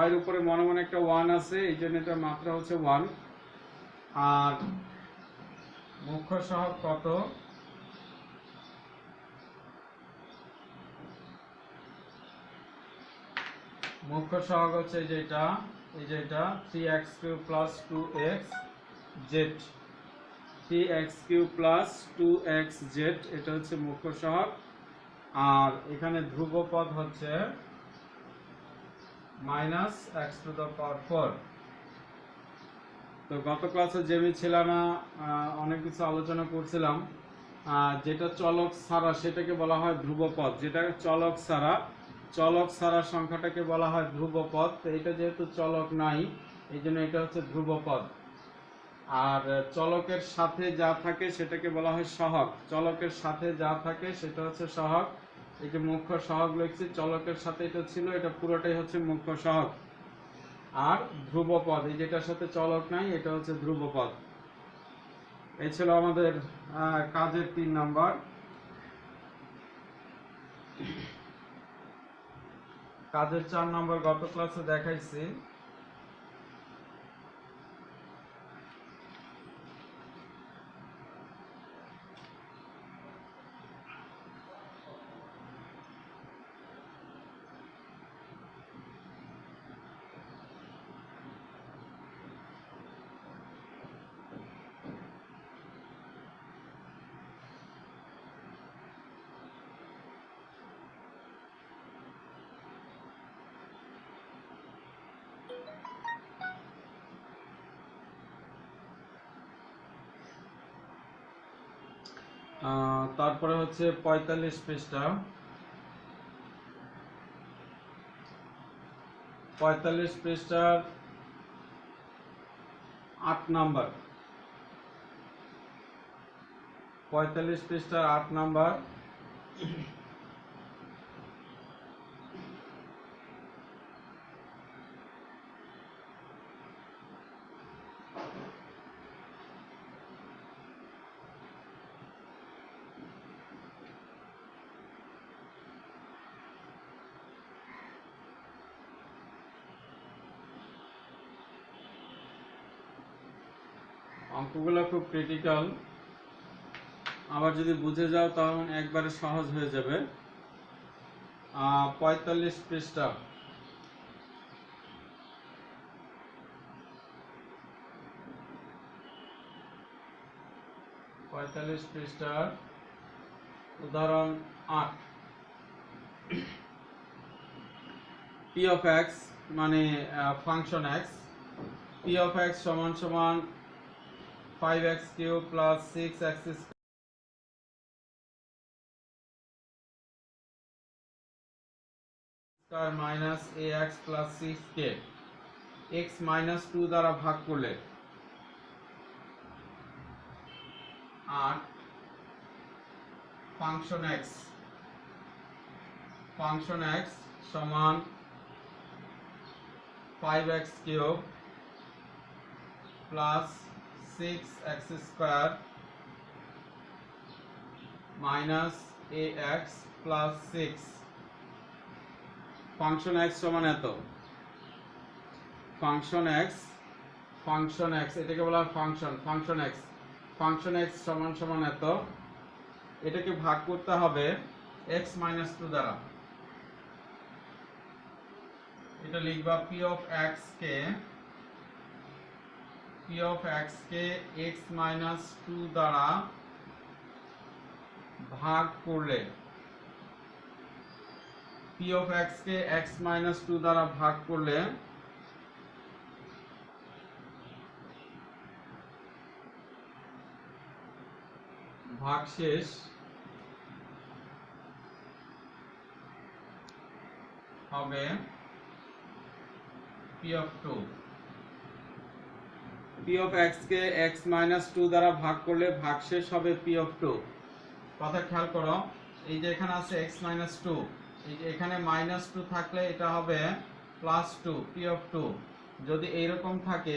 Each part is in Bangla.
y এর উপরে মনে মনে একটা 1 আছে, এই জন্য এটার মাত্রা হচ্ছে 1। আর মুখ্য সহগ কত? মুখ্য সহগ হচ্ছে এই যে এটা 3x³ + 2xz, 3x³ + 2xz, এটা হচ্ছে মুখ্য সহগ। আর এখানে ধ্রুবপদ হচ্ছে -x⁴। তো গত ক্লাসে জেমি ছিল না, অনেক কিছু আলোচনা করছিলাম। যেটা চলক ছাড়া সেটাকে বলা হয় ধ্রুবপদ, যেটা চলক ছাড়া সংখ্যাটাকে বলা হয় ধ্রুবপদ। তো এটা যেহেতু চলক নাই, এই জন্য এটা হচ্ছে ধ্রুবপদ। আর চলকের সাথে যা থাকে সেটাকে বলা হয় সহগ, চলকের সাথে যা থাকে সেটা হচ্ছে সহগ। এই যে মুখ্য সহগ লিখছি, চলকের সাথে এটা ছিল, এটা পুরোটাই হচ্ছে মুখ্য সহগ। আর ধ্রুবপদ, এই যেটার সাথে চলক নাই, এটা হচ্ছে ধ্রুবপদ। এই ছিল আমাদের কাজের 3 নাম্বার। কাজের 4 নাম্বার গত ক্লাসে দেখাইছি। তারপরে হচ্ছে 45 পৃষ্ঠা, 45 পৃষ্ঠার 8 নাম্বার, 45 পৃষ্ঠার 8 নাম্বার। অঙ্কগুলো খুব ক্রিটিক্যাল, আবার যদি বুঝে যাও তখন একবারে সহজ হয়ে যাবে। 45 পৃষ্ঠা, 45 পৃষ্ঠার উদাহরণ 8। p of x মানে function x, p of x সমান সমান 5x³ + 6x² minus ax plus 6k, x minus 2 দ্বারা ভাগ করলে 8 ফাংশন x সমান 5x³ plus 6x² minus ax plus 6। Function x সমান এত, ফাংশন x এটাকে বলা হয় ফাংশন x সমান এত। এটাকে ভাগ করতে হবে x minus 2 দ্বারা। এটা লিখবা p of x K x minus 2 দ্বারা ভাগ করলে, p of x K x minus 2 দ্বারা ভাগ করলে ভাগশেষ হবে p of 2। p of x K x minus 2 দ্বারা ভাগ করলে ভাগশেষ হবে p of 2। কথা খেয়াল করো, এই যে এখানে আছে x minus 2, এই যে এখানে -2 থাকলে এটা হবে +2 p of 2। যদি এইরকম থাকে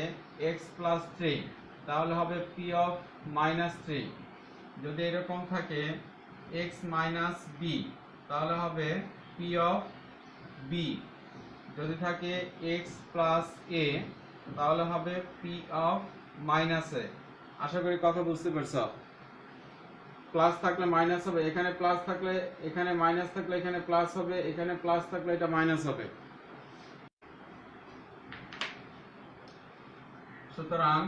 x plus 3 তাহলে হবে p of -3। যদি এরকম থাকে x minus b তাহলে হবে p of b। যদি থাকে x প্লাস a তাহলে হবে p অফ মাইনাস a। আশা করি কথা বুঝতে পারছো। প্লাস থাকলে মাইনাস হবে, এখানে প্লাস থাকলে এখানে মাইনাস থাকলে এখানে প্লাস হবে, এখানে প্লাস থাকলে এটা মাইনাস হবে। সুতরাং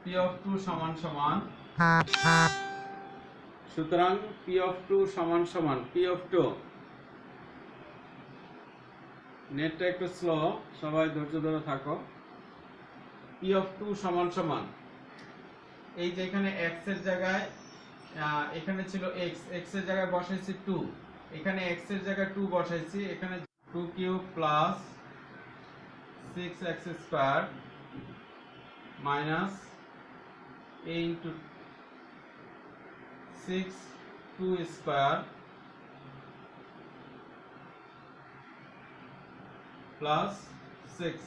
p অফ 2 সমান সমান সুতরাং p অফ 2 সমান সমান p অফ 2, নেটটা একটু স্লো, সবাই ধৈর্য ধরে থাকো। p অফ 2 সমান সমান এই যে এখানে x এর জায়গায় এখানে ছিল x, x এর জায়গায় বসাইছি 2, এখানে x এর জায়গায় 2 বসাইছি, এখানে 2 cube plus 6x square minus a into 6 2 square plus 6।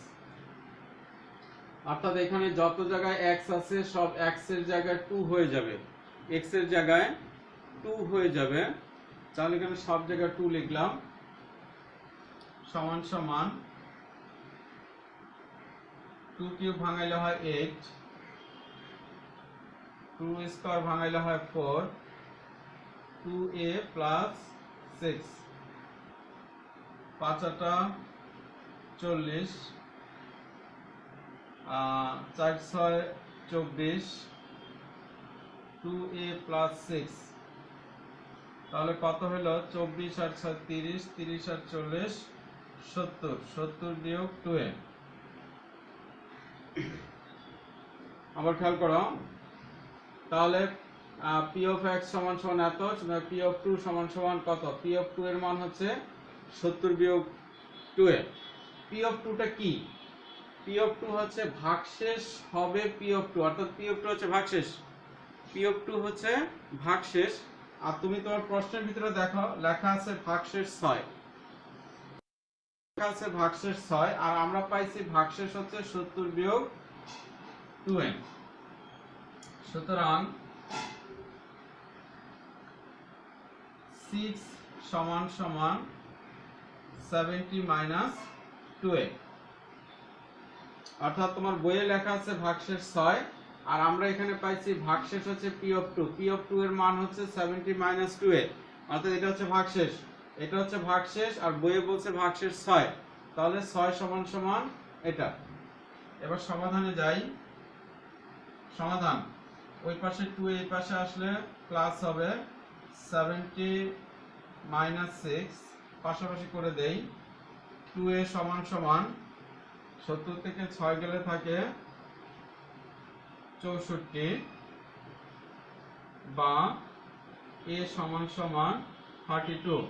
অর্থাৎ এখানে যত জায়গায় x আছে সব x এর জায়গায় 2 হয়ে যাবে, x এর জায়গায় 2 হয়ে যাবে। তাহলে এখানে সব জায়গায় 2 লিখলাম সমান সমান 2 কিউব ভাঙাইলে হয় 8, 2 স্কয়ার ভাঙাইলে হয় 4, 2a প্লাস 6, 5 আটা 40, 4 6 24, 2a প্লাস 6, তাহলে কত হলো 24 আর 6 30, 30 আর 40 70, 70 বিয়োগ 2a। আবার খেয়াল করো, তাহলে p অফ x সমান সমান এত, p অফ 2 সমান সমান কত? p অফ 2 এর মান হচ্ছে 70 বিয়োগ 2a। p অফ 2 টা কি? p অফ 2 হচ্ছে ভাগশেষ হবে p অফ 2, অর্থাৎ p অফ 2 হচ্ছে ভাগশেষ, p অফ 2 হচ্ছে ভাগশেষ। আর তুমি তোমার প্রশ্নের ভিতরে দেখো লেখা আছে ভাগশেষ 6, লেখা আছে ভাগশেষ 6, আর আমরা পাইছি ভাগশেষ হচ্ছে 70 বিয়োগ 2a। সুতরাং 6 সমান সমান 70 মাইনাস 2a, অর্থাৎ তোমার বইয়ে লেখা আছে ভাগশেষ 6, আর আমরা এখানে পাইছি ভাগশেষ হচ্ছে p অফ 2, p অফ 2 এর মান হচ্ছে 70 মাইনাস 2a, অর্থাৎ এটা হচ্ছে ভাগশেষ, এটা হচ্ছে ভাগশেষ, আর বইয়ে বলছে ভাগশেষ 6, তাহলে 6 সমান সমান এটা। এবার সমাধানে যাই। সমাধান, ওই পাশে 2 এই পাশে আসলে প্লাস হবে 70 মাইনাস 6, পাশাপাশি করে দেই। 2a সমান সমান 70 থেকে 6 গেলে থাকে 64, বা a সমান সমান 32,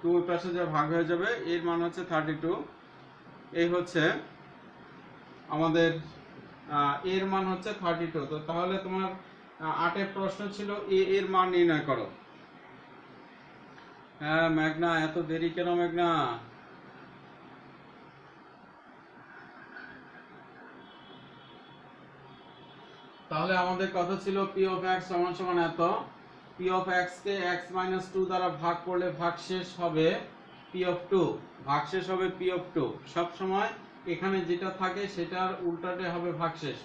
2 এর পাশে যা ভাগ হয়ে যাবে এর মান হচ্ছে 32। এই হচ্ছে আমাদের এর মান হচ্ছে 32। তো তাহলে তোমার 8 এর প্রশ্ন ছিল a এর মান নির্ণয় করো। হ্যাঁ মেঘনা, এত দেরি কেন মেঘনা? তাহলে আমাদের কথা ছিল p অফ x সমান সমান এত, p of x K x minus 2 দ্বারা ভাগ করলে ভাগশেষ হবে p অফ 2, ভাগশেষ হবে p অফ 2। সব সময় এখানে যেটা থাকে সেটার উল্টাটে হবে ভাগশেষ।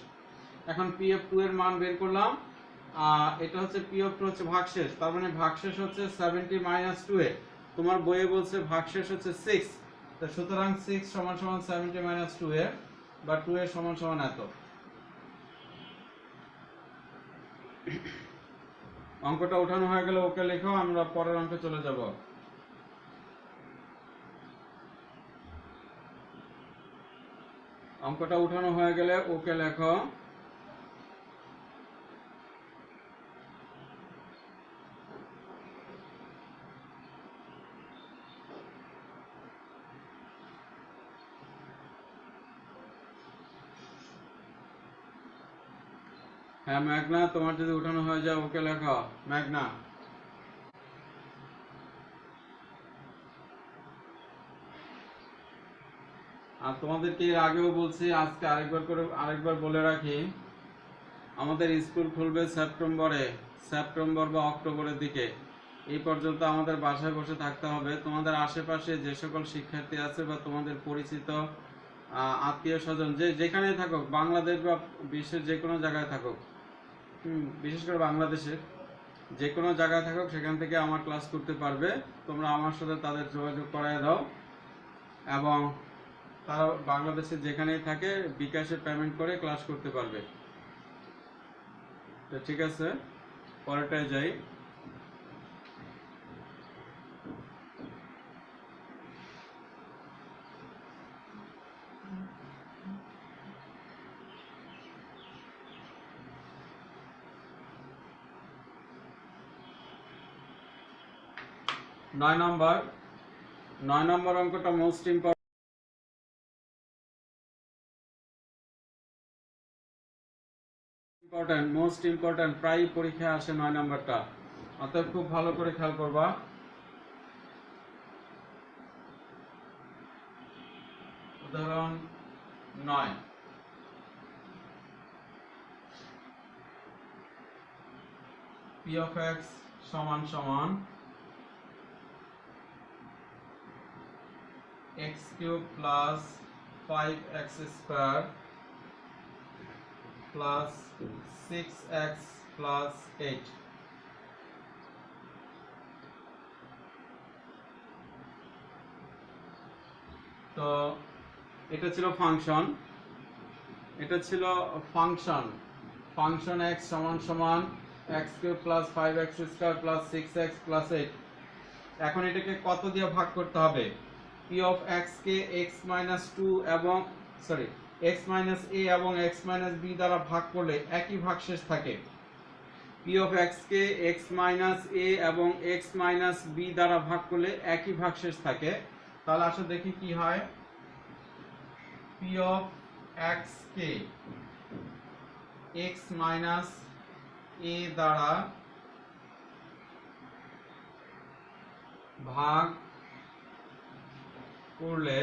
এখন p অফ 2 এর মান বের করলাম, এটা হচ্ছে p অফ 2 হচ্ছে ভাগশেষ, তার মানে ভাগশেষ হচ্ছে 70 মাইনাস 2a। তোমার বইয়ে বলছে ভাগশেষ হচ্ছে 6, তো সুতরাং 6 সমান সমান 70 মাইনাস 2a, বা 2a সমান সমান এত। অঙ্কটা উঠানো হয়ে গেলে ওকে লেখো, আমরা পরের অঙ্কে চলে যাব। অঙ্কটা উঠানো হয়ে গেলে ওকে লেখো। হ্যাঁ মেঘনা, তোমার যদি উঠানো হয়ে যায় ওকে লেখো মেঘনা। আর তোমাদেরকে এর আগেও বলছি, আজকে আরেকবার বলে রাখি, আমাদের স্কুল খুলবে সেপ্টেম্বর বা অক্টোবরের দিকে। এই পর্যন্ত আমাদের বাসায় বসে থাকতে হবে। তোমাদের আশেপাশে যে সকল শিক্ষার্থী আছে বা তোমাদের পরিচিত আত্মীয় স্বজন যেখানেই থাকুক, বাংলাদেশ বা বিশ্বের যে কোনো জায়গায় থাকুক, বিশেষ করে বাংলাদেশের যে কোনো জায়গায় থাকুক, সেখান থেকে আমার ক্লাস করতে পারবে। তোমরা আমার সাথে তাদের যোগাযোগ করায় দাও এবং তারা বাংলাদেশে যেখানেই থাকে বিকাশে পেমেন্ট করে ক্লাস করতে পারবে। তো ঠিক আছে, পরেরটায় যাই। নয় নম্বর অঙ্কটা মোস্ট ইম্পর্টেন্ট প্রায় পরীক্ষায় আসে 9 নম্বরটা, অতএব খুব ভালো করে খেয়াল করবা। উদাহরণ 9, p of x সমান সমান x cube plus 5x square plus 6x plus 8। তো এটা ছিল ফাংশন, ফাংশন x সমান সমান x cube plus 5x square plus 6x plus 8। এখন এটাকে কত দিয়ে ভাগ করতে হবে? p of x K x minus 2 এবং x minus a এবং x minus b দ্বারা ভাগ করলে একই ভাগশেষ থাকে। p of x K x minus a এবং x minus b দ্বারা ভাগ করলে একই ভাগশেষ থাকে। তাহলে আসো দেখি কি হয়। p of x K x minus a দ্বারা ভাগ করলে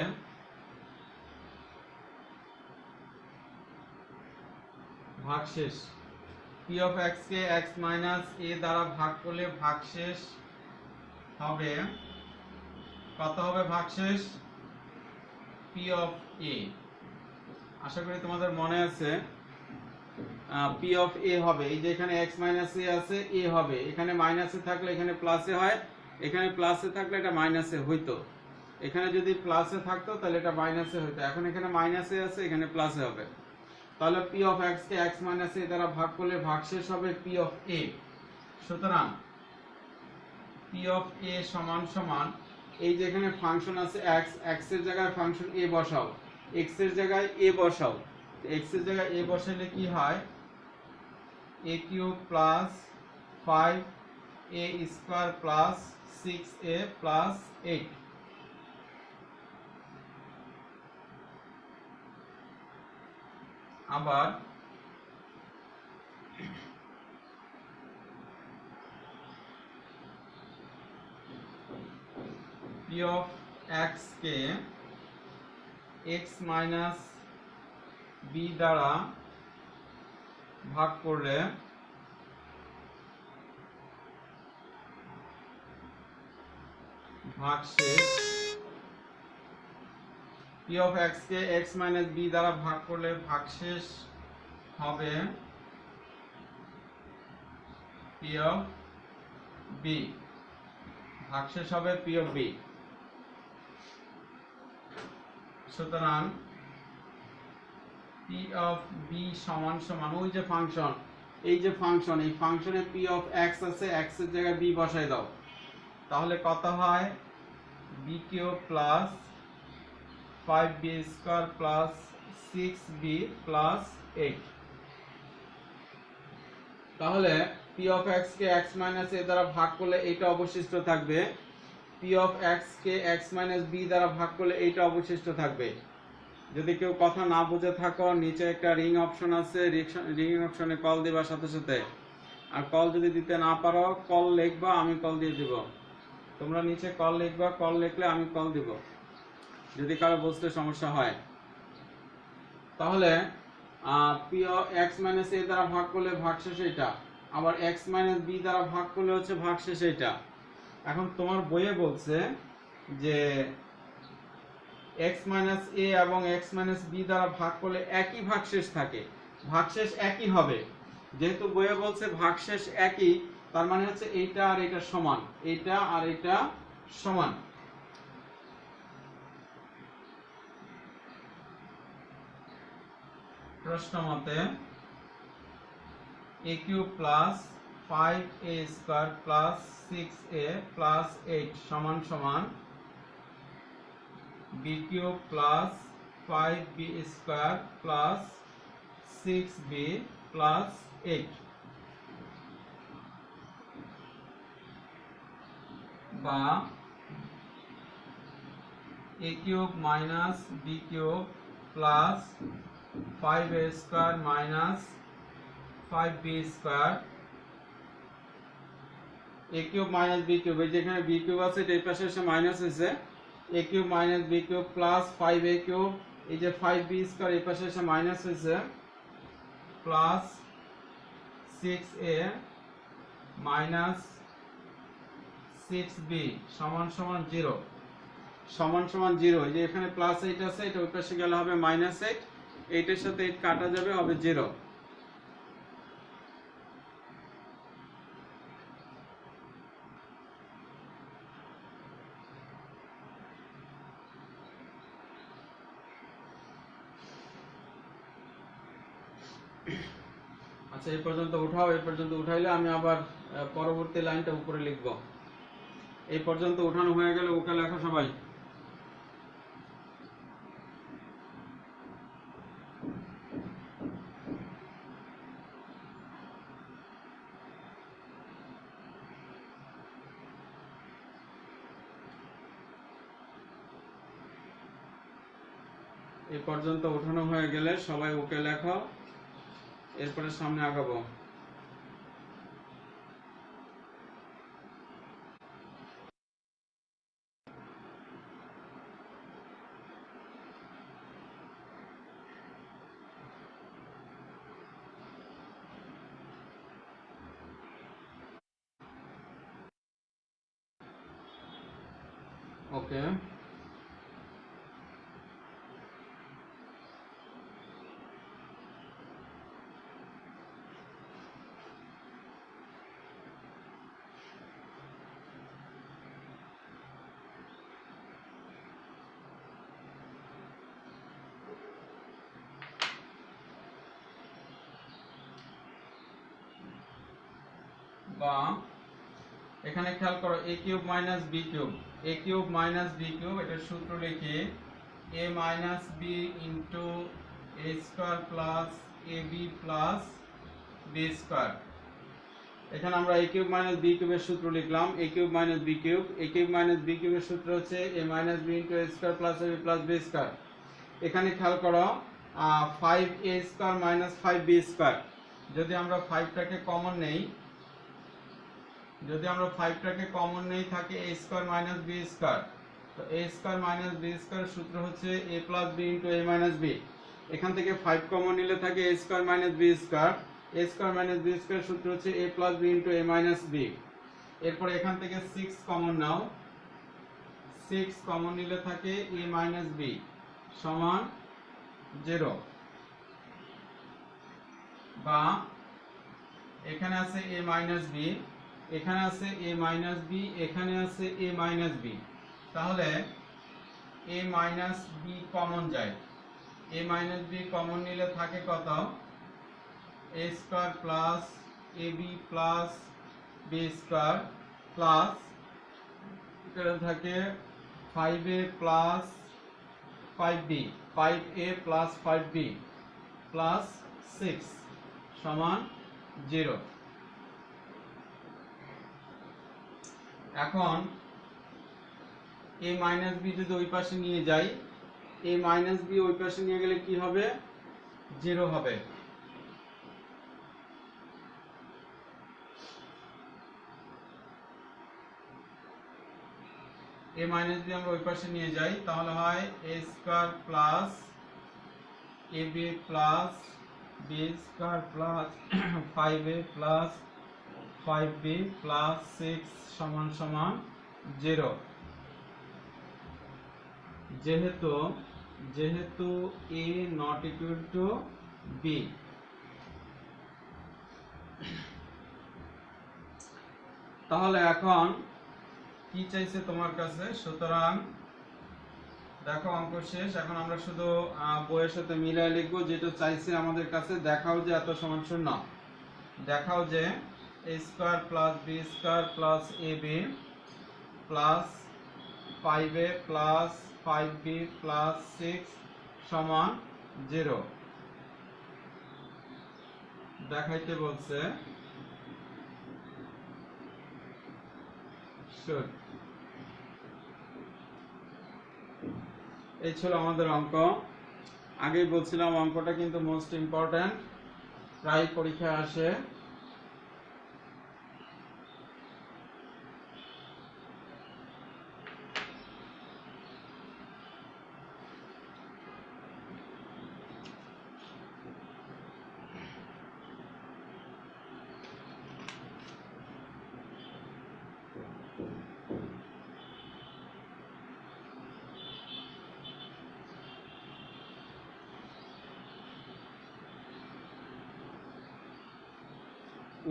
ভাগশেষ, p of x K x minus a দ্বারা ভাগ করলে ভাগশেষ হবে কত হবে? ভাগশেষ p of a। আশা করি তোমাদের মনে আছে p of a হবে, এই যে এখানে x minus a আছে, a হবে, এখানে মাইনাসে থাকলে এখানে প্লাসে হয়, এখানে প্লাসে থাকলে এটা মাইনাসে হইতো, এখানে যদি প্লাসে থাকতো তাহলে এটা মাইনাসে হইতো, এখন এখানে মাইনাসে আছে, এখানে প্লাসে হবে। তাহলে p of x K x minus a দ্বারা ভাগ করলে ভাগশেষ হবে p of a। সুতরাং p of a সমান সমান এই যে এখানে ফাংশন আছে x, x এর জায়গায় ফাংশন a বসাও, x এর জায়গায় a বসাও, x এর জায়গায় a বসালে কি হয়? a cube plus 5a square plus 6a plus 8। আবার p of x K x minus b দ্বারা ভাগ করলে ভাগশেষ, p of x K x minus b দ্বারা ভাগ করলে ভাগশেষ হবে p of b, ভাগশেষ হবে p of b। সুতরাং p of b সমান সমান ওই যে ফাংশন, এই যে ফাংশন, এই ফাংশনে p of x আছে, x এর জায়গায় b বসাই দাও, তাহলে কত হয়? b cube plus 5b square plus 6b plus 8। তাহলে p of x K x minus a দ্বারা ভাগ করলে এইটা অবশিষ্ট থাকবে, p of x K x minus b দ্বারা ভাগ করলে এইটা অবশিষ্ট থাকবে। যদি কেউ কথা না বুঝে থাকো, নিচে একটা রিং অপশন আছে, রিং অপশনে কল দিবা সাথে সাথে, আর কল যদি দিতে না পারো কল লিখবা, আমি কল দিয়ে দিব। তোমরা নিচে কল লিখবা, কল লিখলে আমি কল দিব যদি কারো বুঝতে সমস্যা হয়। তাহলে p of x minus a দ্বারা ভাগ করলে ভাগশেষ এইটা, আবার x minus b দ্বারা ভাগ করলে হচ্ছে ভাগশেষ এইটা। এখন তোমার বইয়ে বলছে যে x মাইনাস এ এবং x মাইনাস বি দ্বারা ভাগ করলে একই ভাগশেষ থাকে, ভাগশেষ একই হবে। যেহেতু বইয়ে বলছে ভাগশেষ একই, তার মানে হচ্ছে এইটা আর এটা সমান, এইটা আর এটা সমান। প্রশ্ন মতে a cube plus 5a square plus 6a plus 8 সমান সমান b cube plus 5b square plus 6b plus 8, বা a cube minus b cube plus 5a square minus 5b square, a cube minus b cube, এই যেখানে b কিউব আছে এর পাশে এসে মাইনাস হয়েছে, a cube minus b cube plus 5a cube, এই যে 5b স্কয়ার এর পাশে এসে মাইনাস হয়েছে, প্লাস 6a মাইনাস 6b সমান সমান 0, সমান সমান 0। এই যে এখানে প্লাস 8 আছে, এটা ওই পাশে গেলে হবে মাইনাস 8, 8 এর সাথে 8 কাটা যাবে, হবে 0। আচ্ছা এই পর্যন্ত উঠাও, এই পর্যন্ত উঠাইলে আমি আবার পরবর্তী লাইনটা উপরে লিখব। এই পর্যন্ত উঠানো হয়ে গেলে ওকে লেখো সবাই। এই পর্যন্ত উঠানো হয়ে গেলে সবাই ওকে লেখো, এরপরে সামনে আগাবো। ওকে, বা এখানে খেয়াল করো a cube minus b cube, a cube minus b cube, এটার সূত্র লিখি a minus b into a square plus ab plus b square. এখানে আমরা a কিউব মাইনাস b কিউবের সূত্র লিখলাম, a cube minus b cube, a cube minus b কিউবের সূত্র হচ্ছে a minus b into a square plus ab plus b square. এখানে খেয়াল করো 5a square minus 5b square, যদি আমরা 5টাকে কমন নেই, যদি আমরা 5টাকে কমন নেই থাকে a square minus b square, তো a square minus b square সূত্র হচ্ছে a plus b into a minus b। এখান থেকে 5 কমন নিলে থাকে a square minus b square, a square minus b square সূত্র হচ্ছে a plus b into a minus b। এরপর এখান থেকে 6 কমন নাও, 6 কমন নিলে থাকে a মাইনাস b সমান 0, বা এখানে আছে a মাইনাস b, এখানে আছে a মাইনাস b, এখানে আছে a মাইনাস b, তাহলে a মাইনাস b কমন যায়, a মাইনাস b কমন নিলে থাকে কত, a square plus ab plus b square plus এখানে থাকে 5a plus 5b, 5a plus 5b plus 6 সমান 0। এখন a মাইনাস b যদি ওই পাশে নিয়ে যাই, a মাইনাস b ওই পাশে নিয়ে গেলে কি হবে, 0 হবে। a মাইনাস b আমরা ওই পাশে নিয়ে যাই, তাহলে হয় a square plus ab plus b square plus 5a plus 5b plus 6 সমান সমান 0 যেহেতু যেহেতু a not equal to b। তাহলে এখন কি চাইছে তোমার কাছে? সুতরাং দেখো অঙ্ক শেষ। এখন আমরা শুধু বইয়ের সাথে মিলাই লিখবো যেটা চাইছে আমাদের কাছে। দেখাও যে এত সমান শূন্য, দেখাও যে a square plus b square plus ab plus 5a plus 5b plus 6 সমান 0 দেখাইতে বলছে। এই ছিল আমাদের অঙ্ক। আগেই বলছিলাম অঙ্কটা কিন্তু মোস্ট ইম্পর্টেন্ট, প্রায় পরীক্ষায় আসে।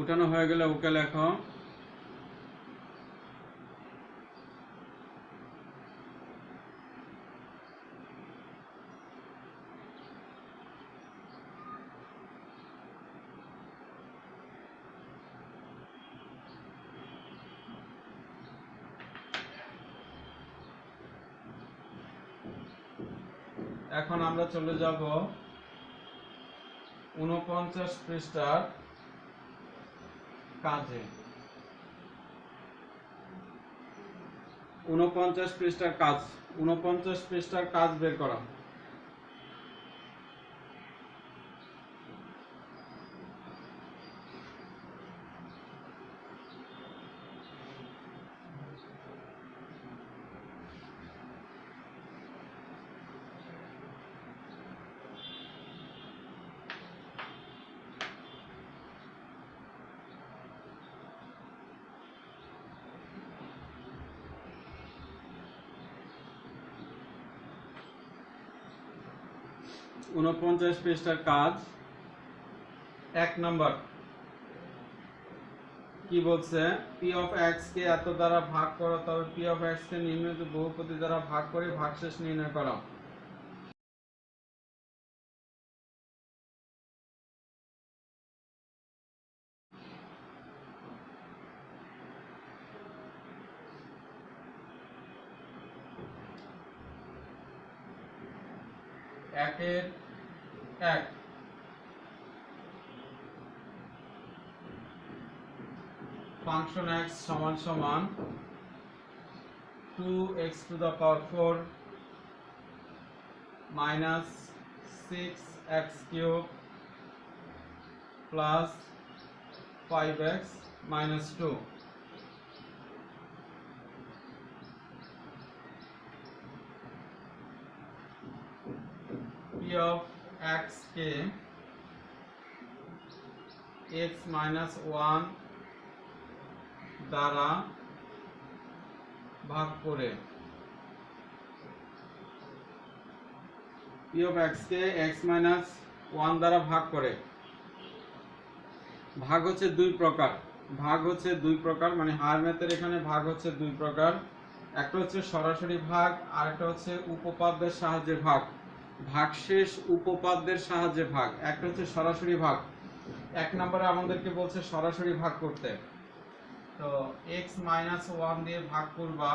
উঠানো হয়ে গেলে ওকে লেখো। এখন আমরা চলে যাব 49 পৃষ্ঠার কাজে। 49 পৃষ্ঠার কাজ, 49 পৃষ্ঠার কাজ বের করা। ঊনপঞ্চাশ পৃষ্ঠার কাজ 1 নম্বর কি বলছে? p of x কে এত দ্বারা ভাগ করো, তবে p of x কে নিম্নলিখিত বহুপদী দ্বারা ভাগ করে ভাগশেষ নির্ণয় করো। একের 1 ফাংশন x সমান সমান 2x to the power 4 minus 6x cube plus 5x minus 2। p of x K x minus 1 দ্বারা ভাগ করে, p of x K x minus 1 দ্বারা ভাগ করে। ভাগ হচ্ছে দুই প্রকার, ভাগ হচ্ছে দুই প্রকার, মানে হায়ার ম্যাথের এখানে ভাগ হচ্ছে দুই প্রকার। একটা হচ্ছে সরাসরি ভাগ, আর একটা হচ্ছে উপপাদ্যের সাহায্যে ভাগ, ভাগশেষ উপপাদ্যের সাহায্যে ভাগ। একটা হচ্ছে সরাসরি ভাগ। 1 নম্বরে আমাদেরকে বলছে সরাসরি ভাগ করতে। তো x minus 1 দিয়ে ভাগ করবা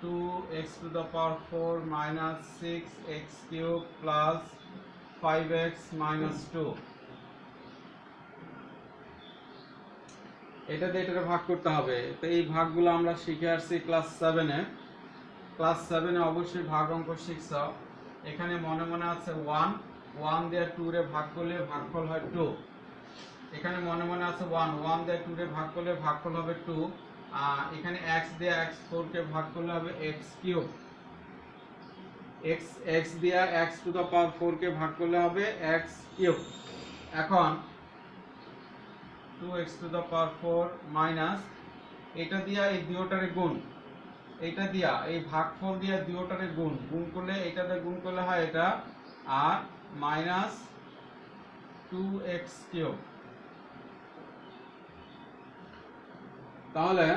2x to the power 4 minus 6x cube plus 5x minus 2। এটা দিয়ে এটাকে ভাগ করতে হবে। তো এই ভাগগুলো আমরা শিখে আসছি ক্লাস 7-এ। ক্লাস 7-এ অবশ্যই ভাগ অঙ্ক শিখছ। এখানে মনে মনে আছে 1 দিয়ে 2 রে ভাগ করলে ভাগফল হয় 2। এখানে মনে মনে আছে 1 দিয়ে 2 রে ভাগ করলে ভাগফল হবে 2। এখানে x দিয়ে x4 কে ভাগ করলে হবে x কিউব। x দিয়ে x টু দ্য পাওয়ার 4 কে ভাগ করলে হবে x কিউব। এখন 2x to the power 4 minus এটা দিয়ে এই দুটোটারে গুণ, এটা দিয়া এই ভাগফল দিয়া দুটোটারে গুণ করলে এটাতে গুণ করলে হয় এটা আর মাইনাস 2x কিউব। তাহলে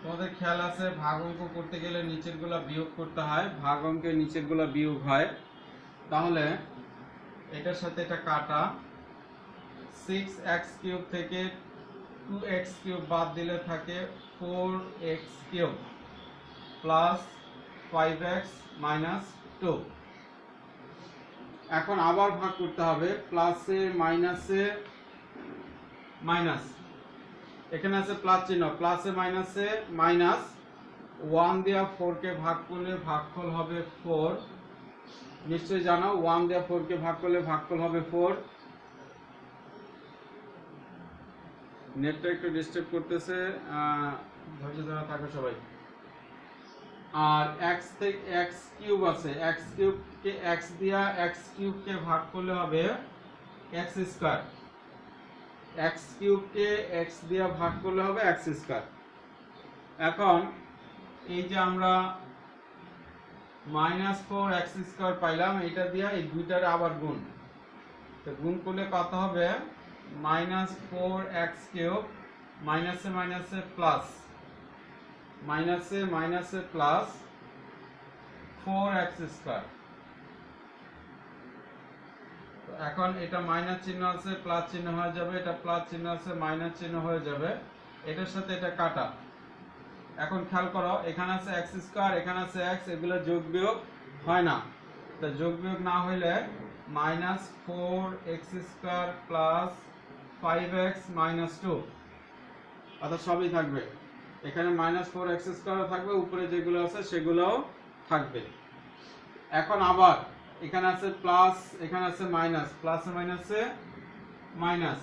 তোমাদের খেয়াল আছে ভাগ অঙ্ক করতে গেলে নিচের গুলা বিয়োগ করতে হয়, ভাগ অঙ্কে নিচের গুলা বিয়োগ হয়। তাহলে এটার সাথে এটা কাটা, 6x কিউব থেকে 2x কিউব বাদ দিলে থাকে 4x cube plus 5x minus 2। এখন আবার ভাগ করতে হবে, প্লাসে মাইনাসে মাইনাস, এখানে আছে প্লাস চিহ্ন, প্লাসে মাইনাসে মাইনাস, 1 দিয়ে 4 কে ভাগ করলে ভাগফল হবে 4। নিশ্চয়ই জানো 1 দিয়ে 4 কে ভাগ করলে ভাগফল হবে 4। নেটটা একটু ডিস্টার্ব করতেছে, ধৈর্য ধরে থাকো সবাই। আর x থেকে x কিউব আছে, x কিউব কে x দিয়া x কিউব কে ভাগ করলে হবে x স্কয়ার, x কিউব কে x দিয়া ভাগ করলে হবে x স্কয়ার। এখন এই যে আমরা -4x স্কয়ার পাইলাম, এটা দিয়া এই দুইটারে আবার গুণ, তো গুণ করলে কত হবে -4x কিউব মাইনাসে মাইনাসে প্লাস, মাইনাসে মাইনাসে প্লাস 4x স্কয়ার। এখন এটা মাইনাস চিহ্ন আছে প্লাস চিহ্ন হয়ে যাবে, এটা প্লাস চিহ্ন আছে মাইনাস চিহ্ন হয়ে যাবে, এটার সাথে এটা কাটা। এখন খেয়াল করো এখানে আছে x স্কয়ার, এখানে আছে x, এগুলো যোগ বিয়োগ হয় না, তো যোগ বিয়োগ না হইলে -4x square plus 5x minus 2, অর্থাৎ সবই থাকবে। এখানে -4x স্কয়ার থাকবে, উপরে যেগুলো আছে সেগুলোও থাকবে। এখন আবার এখানে আছে প্লাস, এখানে আছে মাইনাস, প্লাসে মাইনাসে মাইনাস,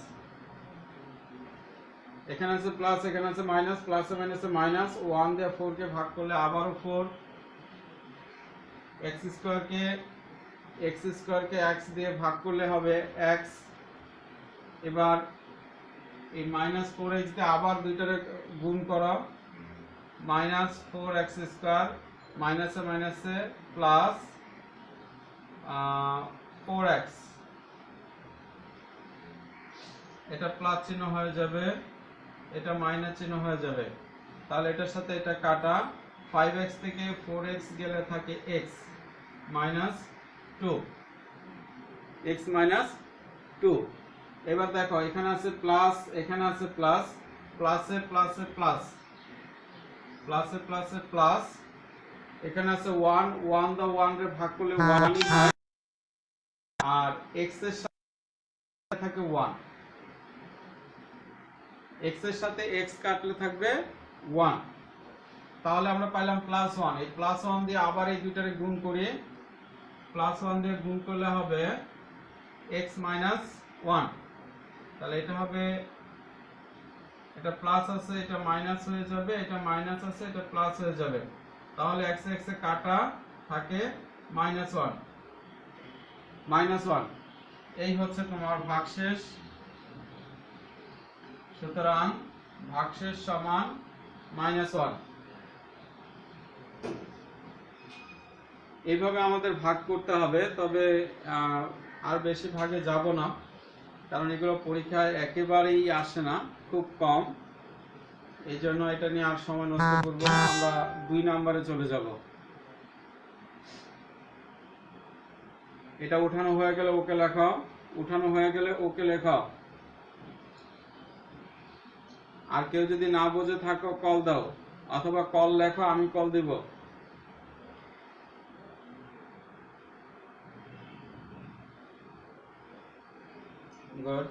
এখানে আছে প্লাস, এখানে আছে মাইনাস, প্লাসে মাইনাসে মাইনাস, 1 দিয়ে 4 কে ভাগ করলে আবারও 4, x স্কয়ারকে x দিয়ে ভাগ করলে হবে x। এবার এই -4x দিয়ে আবার দুইটারে গুণ করো, -4x স্কয়ার মাইনাসে মাইনাসে প্লাস 4x, এটা প্লাস চিহ্ন হয়ে যাবে, এটা মাইনাস চিহ্ন হয়ে যাবে। তাহলে এটার সাথে এটা কাটা, 5x থেকে 4x গেলে থাকে x মাইনাস 2, x মাইনাস 2। এবার দেখো এখানে আছে প্লাস, এখানে আছে প্লাস, প্লাসে প্লাসে প্লাস, প্লাসে প্লাসে প্লাস, এখানে আছে 1, 1 দা 1 রে ভাগ করলে 1ই হয়, আর x এর সাথে থাকে 1, x এর সাথে x কাটলে থাকবে 1। তাহলে আমরা পাইলাম +1, এই +1 দিয়ে আবার এই দুইটারে গুণ করি, +1 দিয়ে গুণ করলে হবে x মাইনাস 1। তাহলে এটা হবে, এটা প্লাস আছে এটা মাইনাস হয়ে যাবে, এটা মাইনাস আছে এটা প্লাস হয়ে যাবে। তাহলে x এ কাটা থাকে -1, -1। এই হচ্ছে তোমার ভাগশেষ। সুতরাং ভাগশেষ সমান -1। এইভাবে আমাদের ভাগ করতে হবে, তবে আর বেশি ভাগে যাব না, কারণ এগুলো পরীক্ষায় একেবারেই আসে না, খুব কম। এই জন্য এটা নিয়ে আর সময় নষ্ট করব না, আমরা 2 নম্বরে চলে যাব। এটা উঠানো হয়ে গেলে ওকে লেখাও, উঠানো হয়ে গেলে ওকে লেখাও। আর কেউ যদি না বুঝে থাকো কল দাও, অথবা কল লেখো, আমি কল দিব। গুড।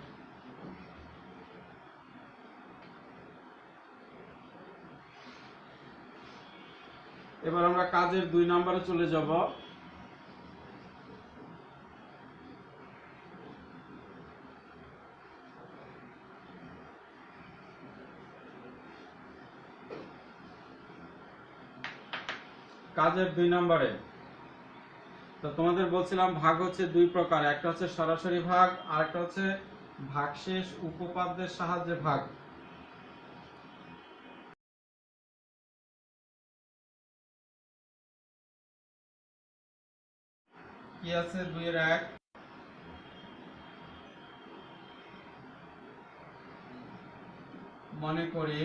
এবার আমরা কাজের 2 নম্বরে চলে যাব। কাজের 2 নম্বরে তো তোমাদের বলছিলাম ভাগ হচ্ছে 2 প্রকার, একটা হচ্ছে সরাসরি ভাগ, আর একটা হচ্ছে ভাগশেষ উপপাদ্যের সাহায্যে ভাগ। কি আছে 2 এর 1, মনে করি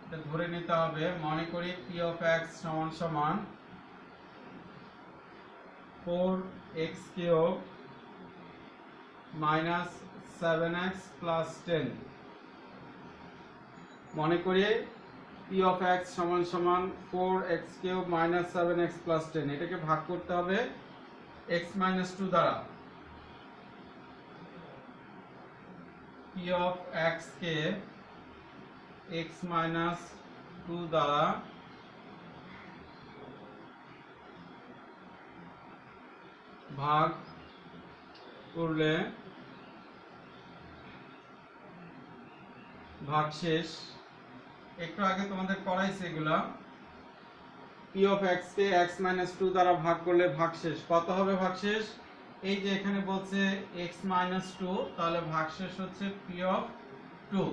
এটা ধরে নিতে হবে, মনে করি p of x সমান সমান 4x cube minus 7x plus 10। মনে করি p of x সমান সমান 4x cube minus 7x plus 10, এটাকে ভাগ করতে হবে x মাইনাস 2 দ্বারা। p of x K x minus 2 দ্বারা ভাগ করলে ভাগশেষ, একটু আগে তোমাদের পড়াইছে এগুলা, p of x K x minus 2 দ্বারা ভাগ করলে ভাগশেষ কত হবে? ভাগশেষ এই যে এখানে বলছে x মাইনাস 2, তাহলে ভাগশেষ হচ্ছে p of 2,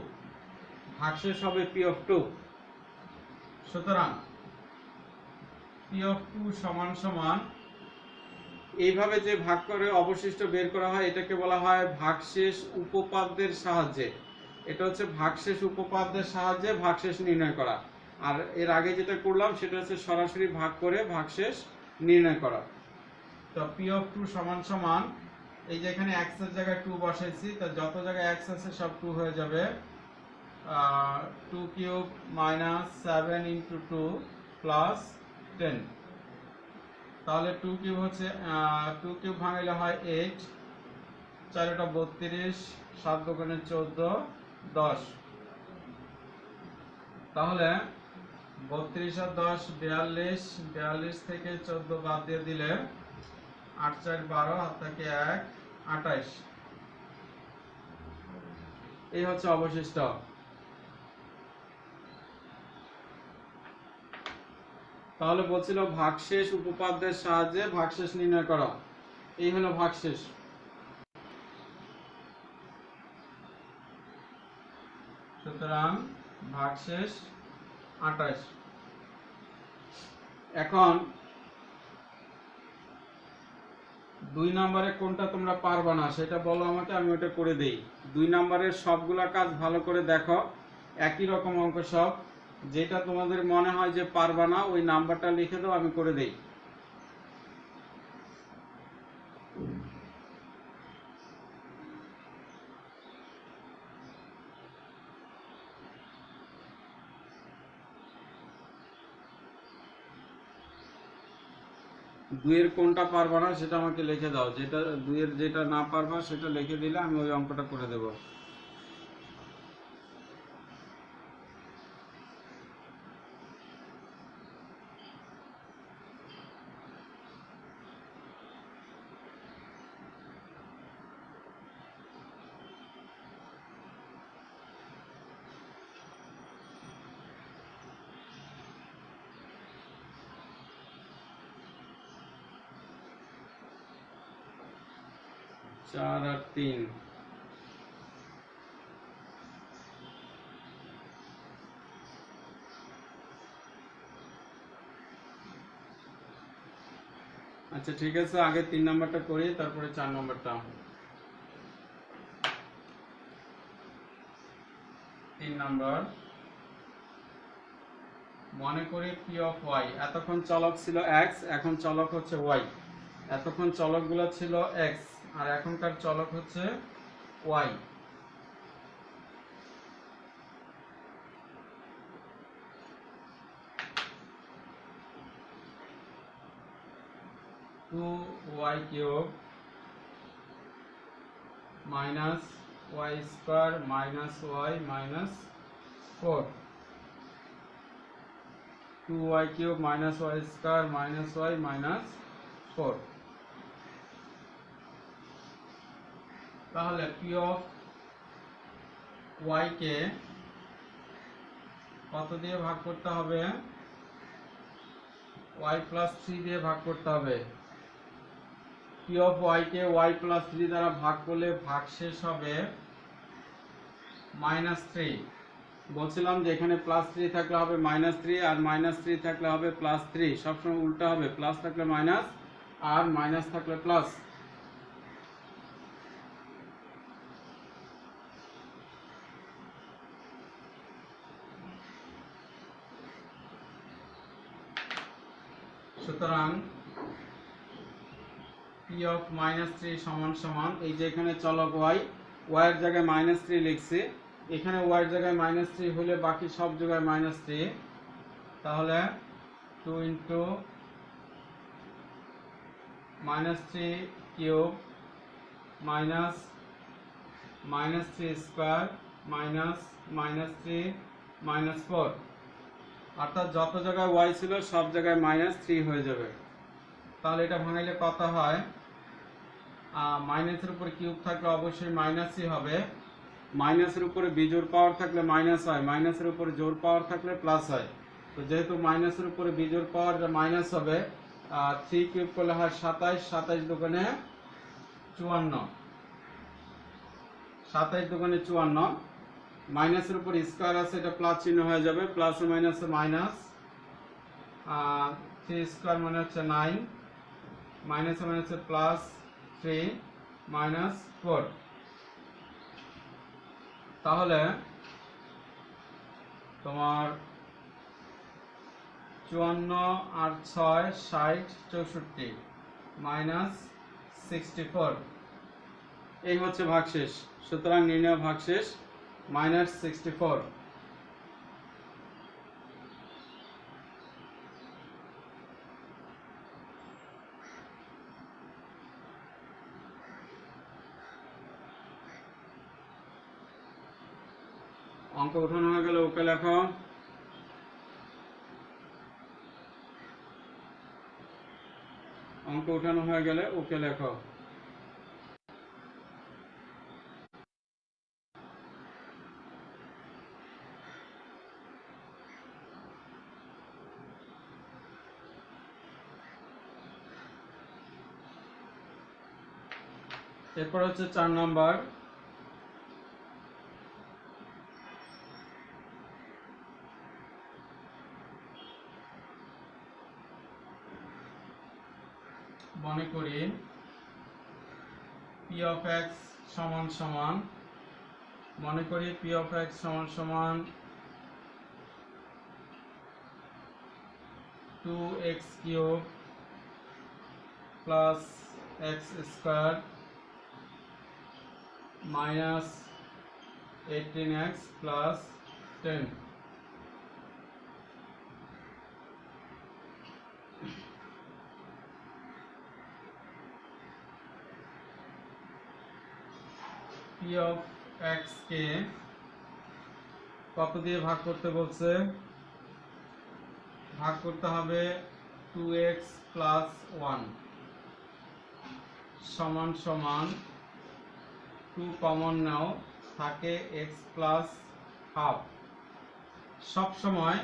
ভাগশেষ হবে p of 2। সুতরাং p of 2 সমান সমান, এইভাবে যে ভাগ করে অবশিষ্ট বের করা হয় এটাকে বলা হয় ভাগশেষ উপপাদ্যের সাহায্যে। এটা হচ্ছে ভাগশেষ উপপাদ্যের সাহায্যে ভাগশেষ নির্ণয় করা। আর এর আগে যেটা করলাম সেটা হচ্ছে সরাসরি ভাগ করে ভাগশেষ নির্ণয় করা। তো p of 2 সমান সমান, এই যে এখানে x এর জায়গায় 2 বসাইছি, তো যত জায়গায় x আছে সব 2 হয়ে যাবে। 2 কিউব মাইনাস 7 ইন্টু 2 প্লাস 10, তাহলে 2 কিউব হচ্ছে 2 কিউব ভাঙলে হয় 8, 4 টা 32, 7 দুগুণে 14, 10। তাহলে 32 আর 10 42, 42 থেকে 14 বাদ দিয়ে দিলে 8 4 12, হাত থেকে 1 28, এই হচ্ছে অবশিষ্ট। তাহলে বলছিল ভাগশেষ উপপাদ্যের সাহায্যে ভাগশেষ নির্ণয় করা, এই হলো ভাগশেষ। সুতরাং ভাগশেষ 28। এখন 2 নম্বরে কোনটা তোমরা পারবা না সেটা বলো আমাকে, আমি ওটা করে দেই। 2 নম্বরের সবগুলা কাজ ভালো করে দেখো, একই রকম অঙ্ক সব, যেটা তোমাদের মনে হয় যে পারবা না ওই নাম্বারটা লিখে দাও, আমি করে দেই। দুইয়ের কোনটা পারবা না সেটা আমাকে লিখে দাও, যেটা দুইয়ের যেটা না পারবা সেটা লিখে দিলে আমি ওই অঙ্কটা করে দেব। चार और 3, আচ্ছা ঠিক আছে, আগে 3 নাম্বারটা করি তারপরে 4 নাম্বারটা। 3 নাম্বার, মনে করি p of y, এতক্ষণ চলক ছিল x, এখন চলক হচ্ছে y। এতক্ষণ চলকগুলো ছিল x আর এখনকার চলক হচ্ছে y। Two y cube minus y square minus y minus 4, 2y cube minus y square minus y minus 4। তাহলে p of y কে কত দিয়ে ভাগ করতে হবে? y প্লাস 3 দিয়ে ভাগ করতে হবে। p of y K y plus 3 দ্বারা ভাগ করলে ভাগশেষ হবে -3। বলছিলাম যে এখানে +3 থাকলে হবে -3 আর -3 থাকলে হবে +3, সবসময় উল্টা হবে, প্লাস থাকলে মাইনাস, আর মাইনাস থাকলে প্লাস। সুতরাং p অফ -3 সমান সমান এই যে এখানে চলক y এর জায়গায় -3 লিখছি, এখানে y এর জায়গায় -3 হলে বাকি সব জায়গায় -3, তাহলে 2 into -3 cube minus -3 square minus -3 -4, অর্থাৎ যত জায়গায় y ছিল সব জায়গায় -3 হয়ে যাবে। তাহলে এটা ভাঙাইলে কত হয়, মাইনাসের উপর কিউব থাকলে অবশ্যই মাইনাসই হবে, মাইনাসের উপরে বিজোড় পাওয়ার থাকলে মাইনাস হয়, মাইনাসের উপরে জোড় পাওয়ার থাকলে প্লাস হয়। তো যেহেতু মাইনাসের উপরে বিজোড় পাওয়ার মাইনাস হবে, 3 কিউব করলে হয় 27, 27 দোকানে 54, 27 দোকানে 54, মাইনাসের উপর স্কয়ার আছে এটা প্লাস চিহ্ন হয়ে যাবে, প্লাসে মাইনাসে মাইনাস, 3 স্কয়ার মানে হচ্ছে 9, মাইনাসে মাইনাসে প্লাস 3 মাইনাস 4। তাহলে তোমার 54 আর 6 60 64 মাইনাস 64, এই হচ্ছে ভাগশেষ। সুতরাং নির্ণয় ভাগশেষ -64। অঙ্ক উঠানো হয়ে গেলে ওকে লেখো। অঙ্ক উঠানো হয়ে গেলে ওকে লেখো। এরপর হচ্ছে 4 নাম্বার, মনে করি p of x সমান সমান, মনে করি p of x সমান সমান 2x cube plus x square minus 18x plus 10। p of x কে কত দিয়ে ভাগ করতে বলছে, ভাগ করতে হবে 2x প্লাস 1 সমান সমান 2 কমন নাও থাকে x প্লাস হাফ। সব সময়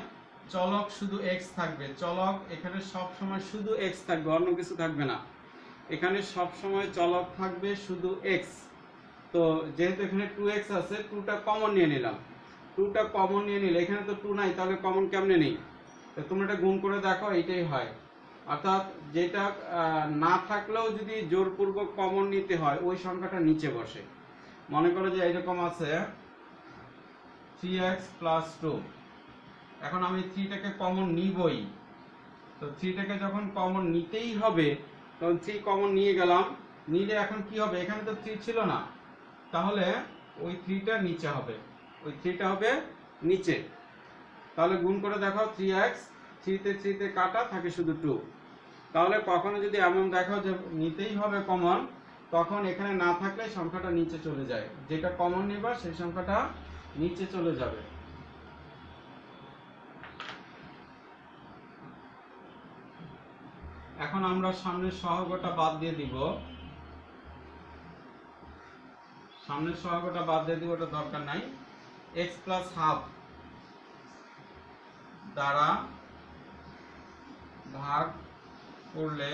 চলক শুধু x থাকবে, চলক এখানে সব সময় শুধু x থাকবে, অন্য কিছু থাকবে না। এখানে সব সময় চলক থাকবে শুধু x। তো যেহেতু এখানে 2x আছে, 2টা কমন নিয়ে নিলাম, 2টা কমন নিয়ে নিলে এখানে তো 2 নাই, তাহলে কমন কেমনে নেই? তো তোমরা এটা গুণ করে দেখো, এইটাই হয়। অর্থাৎ যেটা না থাকলেও যদি জোরপূর্বক কমন নিতে হয় ওই সংখ্যাটা নিচে বসে। মনে করো যে এরকম আছে 3x প্লাস 2, এখন আমি 3টাকে কমন নিবই, তো 3টাকে যখন কমন নিতেই হবে তখন 3 কমন নিয়ে গেলাম, নিলে এখন কি হবে, এখানে তো 3 ছিল না, তাহলে ওই 3টা নিচে হবে, ওই 3টা হবে নিচে। তাহলে গুণ করে দেখো 3x, 3 তে 3 তে কাটা থাকে শুধু 2। তাহলে কখনো যদি এমন দেখো যে নিতেই হবে কমন, তখন এখানে না থাকলে সংখ্যাটা নিচে চলে যায়, যেটা কমন নিবা সেই সংখ্যাটা নিচে চলে যাবে। এখন আমরা সামনের সহগটা বাদ দিয়ে দিব, সামনের সহগটা বাদ দিয়ে দিব, ওটা দরকার নাই। x প্লাস হাফ দ্বারা ভাগ করলে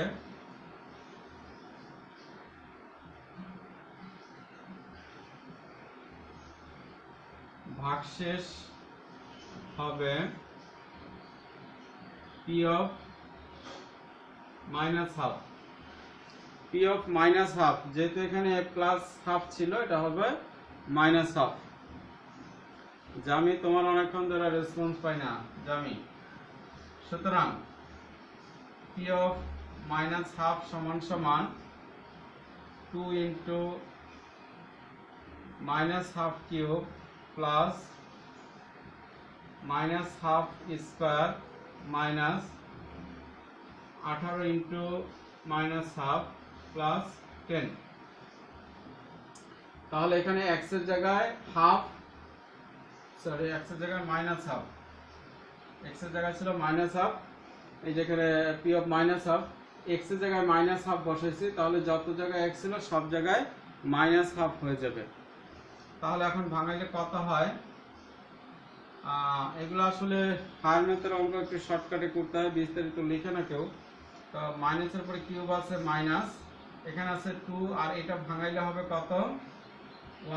ভাগশেষ হবে p of minus half. P of minus half, যেহেতু এখানে প্লাস হাফ ছিল এটা হবে মাইনাস হাফ। জামি তোমার অনেকক্ষণ ধরে রেসপন্স পাই না জামি। সুতরাং পি অফ মাইনাস হাফ সমান সমান 2 into minus half cube plus minus half square minus 18 into minus half plus 10। তাহলে এখানে x এর জায়গায় হাফ, সরি x এর জায়গায় মাইনাস হাফ, x এর জায়গায় ছিল মাইনাস হাফ, এই যেখানে P of minus half, x এর জায়গায় মাইনাস হাফ বসাইছি, তাহলে যত জায়গায় x ছিল সব জায়গায় মাইনাস হাফ হয়ে যাবে। তাহলে এখন ভাঙাইলে কত হয়? এগুলো আসলে হায়ার ম্যাথের অঙ্ক একটু শর্টকাটে করতে হয়, বিস্তারিত লিখে না কেউ। তো মাইনাসের পরে কিউব আছে মাইনাস, এখানে আছে 2, আর এটা ভাঙাইলে হবে কত?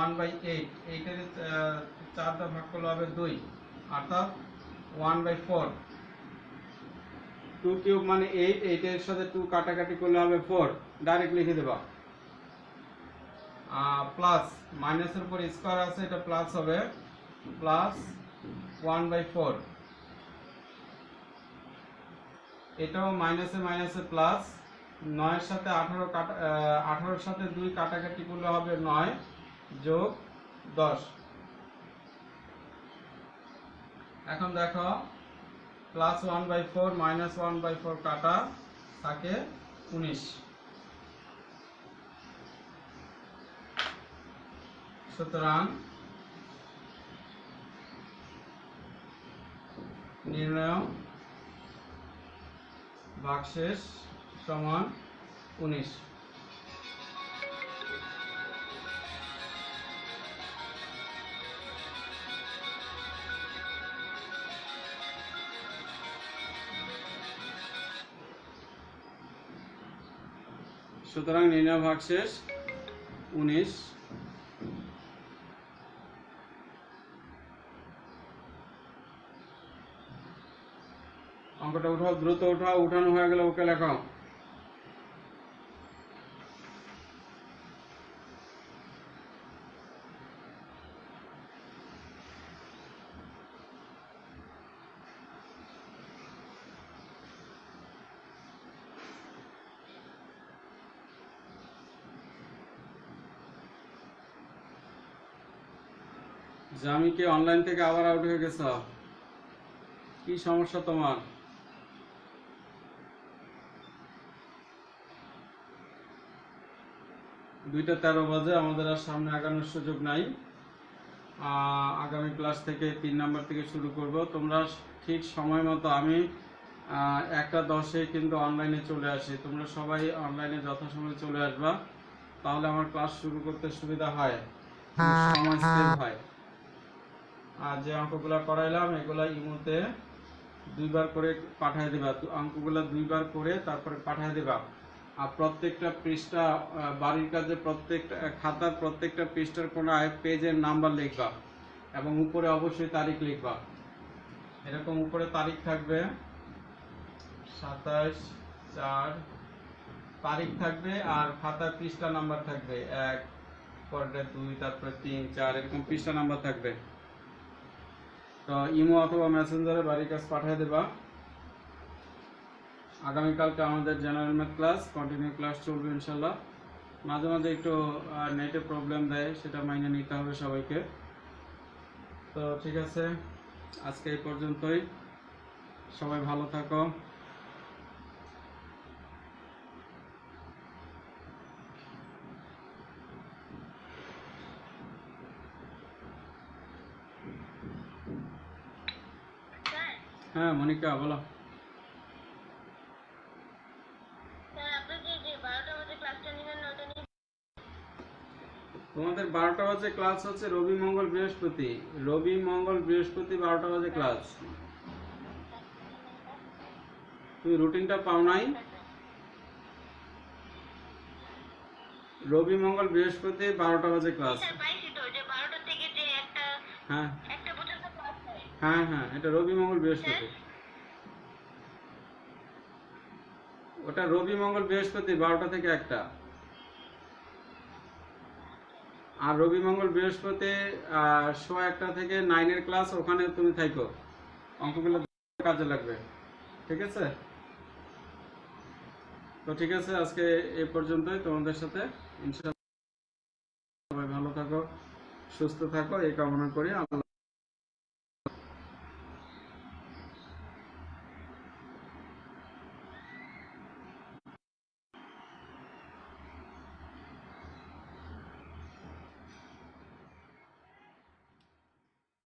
1/8, 8 এর 4 দ্বারা ভাগ করলে হবে 2, অর্থাৎ 1/4। 2 কিউব মানে 8, 8 এর সাথে 2 কাটাকাটি করলে হবে 4, ডাইরেক্ট লিখে দেবা। প্লাস মাইনাসের উপর স্কয়ার আছে, এটা প্লাস হবে, প্লাস 1/4। এটাও মাইনাসে মাইনাসে প্লাস, 9 এর সাথে 18 এর সাথে 2 কাটাকাটি করলে হবে 9 যোগ 10। এখন দেখো প্লাস 1/4 মাইনাস 1/4 কাটা থাকে 19। সুতরাং নির্ণয় ভাগশেষ সমান 19। সুতরাং নির্ণয় ভাগশেষ 19। অঙ্কটা উঠাও, দ্রুত উঠাও, উঠানো হয়ে গেলে ওকে লেখাও। জামিকে অনলাইন থেকে আবার আউট হয়ে গেছ, কি সমস্যা তোমার? দুইটা 13 বাজে, আমাদের আর সামনে আগানোর সুযোগ নাই। আগামী ক্লাস থেকে 3 নাম্বার থেকে শুরু করব। তোমরা ঠিক সময় মতো, আমি 1:10 কিন্তু অনলাইনে চলে আসি, তোমরা সবাই অনলাইনে যথাসময়ে চলে আসবা, তাহলে আমার ক্লাস শুরু করতে সুবিধা হয়, সময় সেভ হয়। আর যে অঙ্কগুলো করাইলাম এগুলা ইমোতে 2 বার করে পাঠিয়ে দেবা, অঙ্কগুলো 2 বার করে তারপরে পাঠিয়ে দেবা। আর প্রত্যেকটা পৃষ্ঠা, বাড়ির কাজে প্রত্যেকটা খাতার প্রত্যেকটা পৃষ্ঠার কোনায় পেজের নাম্বার লিখবা এবং উপরে অবশ্যই তারিখ লিখবা। এরকম উপরে তারিখ থাকবে 27/4 তারিখ থাকবে, আর খাতার পৃষ্ঠা নাম্বার থাকবে 1, পরে 2, তারপরে 3, 4, এরকম পৃষ্ঠা নাম্বার থাকবে। তো ইমো অথবা মেসেঞ্জারে বাড়ির কাজ পাঠিয়ে দেবা। আগামীকালকে আমাদের general math class, continue class চলবে ইনশাল্লাহ। মাঝে মাঝে একটু নেটে প্রবলেম দেয়, সেটা মাইনে নিতে হবে সবাইকে। তো ঠিক আছে, আজকে এই পর্যন্তই, সবাই ভালো থাকো। হ্যাঁ মনিকা বলো। তোমাদের 12টা বাজে ক্লাস হচ্ছে, রবি মঙ্গল বৃহস্পতি, রবি মঙ্গল বৃহস্পতি 12টা বাজে ক্লাস। তুমি রুটিনটা পাও নাই? রবি মঙ্গল বৃহস্পতি 12টা বাজে ক্লাস। হ্যাঁ হ্যাঁ হ্যাঁ, এটা রবি মঙ্গল বৃহস্পতি, ওটা রবি মঙ্গল বৃহস্পতি 12টা থেকে 1টা। আর রবি মঙ্গল বৃহস্পতি 1:15 থেকে 9 ক্লাস, ওখানে তুমি থাকো, অঙ্কগুলো কাজে লাগবে। ঠিক আছে? তো ঠিক আছে, আজকে এই পর্যন্তই তোমাদের সাথে। ইনশাআল্লাহ সবাই ভালো থাকো, সুস্থ থাকো, এই কামনা করি। আল্লাহ